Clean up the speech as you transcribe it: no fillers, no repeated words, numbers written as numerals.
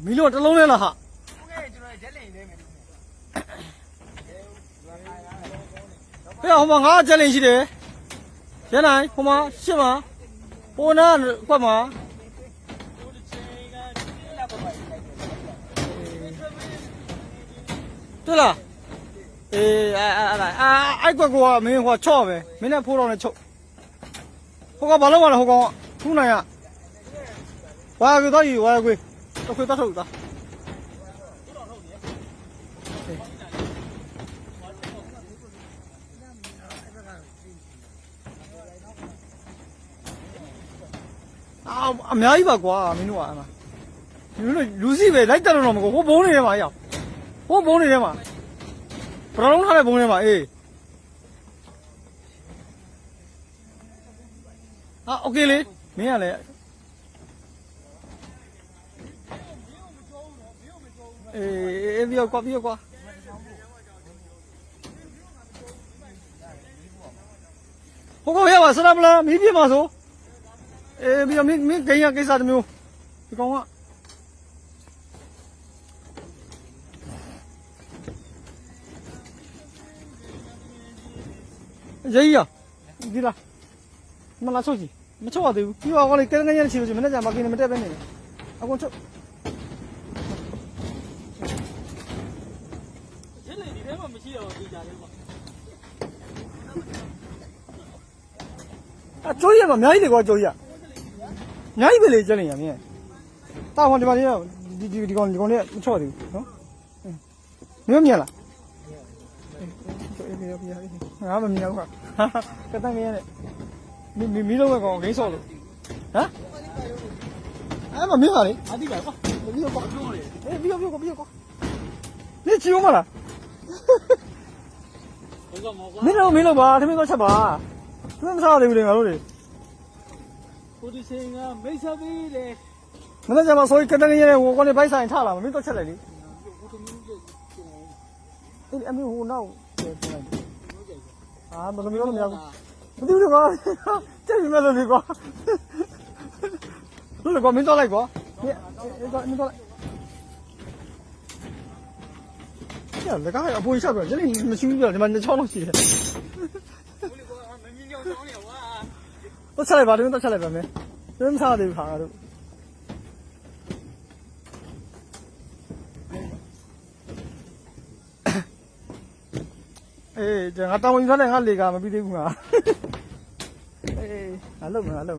မီလို့တစ်လုံးလဲလားဟာဟဲ့ဟိုမှာငါချက်လင်ရှိတယ်ရနိုင်ဟိုမှာရှစ်မှာဟိုနာကွက်မှာ对了，哎，乖乖，没话吵呗，明天铺上来吵。我讲把老完了，我讲湖南呀，我还给打鱼，我还给，都可以打手的。အများကြီးပါကွာမင်းတို့ကလူစီပဲလိုက်တက်လို့တော့မကောဟိုဘုံနေထဲမှာရောက်ဟိုဘုံနေထဲမှာဘရောင်းထားတဲ့ဘုံထဲမှာအေးโอเคလေမင်းကလည်းအေးပြီးတော့ကွာဟိုကောင်ရပါစရပလားမီးပြမှာဆိုပြီးတော့မင်းဂိမ်းရကိစ္စတစ်မျိုးဒီကောင်ကရေးရဒီလားမလားချုပ်ကြီးမချုပ်ရသေးဘူးပြီးတော့ကောင်လေးကဲငယ်ရချီလို့မနေ့ကမကင်းမတက်ပဲနေတယ်အကုန်ချုပ်ရလေဒီထဲမှာမရှိတော့ဒီကြတယ်ပေါ့ကျိုးရမှာအများကြီးလေကွာကျိုးရအများကြီးပဲလေကျက်နေရမင်းတာဝန်ဒီမှာဒီကောင်လေးမချော့သေးဘူးနော်မင်းမြင်လားငါမမြင်ဘူးကွာကတန်းကရနဲ့မီးလုံးကကောင်ဂိမ်းဆော့လို့ဟမ်အဲ့မမင်းပါလေအတိပါကွာပြီးတော့ကွာပြီးတော့ကွာနေချီဦးမလားမင်းတို့ပါသမီးတော့ချက်ပါသူမစားသေးဘူးလေငါတို့တွေကိုဒီစင်ကမိတ်ဆက်ပြီးလေမနေ့ကမှဆိုကတန်းကရနဲ့ဟိုကောင်လေးဘိုက်ဆိုင်ထလာမင်းတော့ချက်လိုက်လေအဲ့အမေဟိုနောက်ပြန်လိုက်မသမီးတော့မရဘူးမသိဘူးကွာတဲ့ပြီမဲ့လို့ဒီကွာလို့ကွာမင်းတော့လိုက်ကွာမင်းတော့ကျန်လကအပေါ်ရှောက်ပြကျလေးမရှိဘူးပြဒီမှာ2ချောင်းလောက်ရှိတယ်တော့ချက်လိုက်ပါတော့ချက်လိုက်ပါမယ်မင်းစားသေးဘူးခါတော့ငါတောင်းဝင်ထားတဲ့ငါလေကမပြီးသေးဘူးငါငါလုံ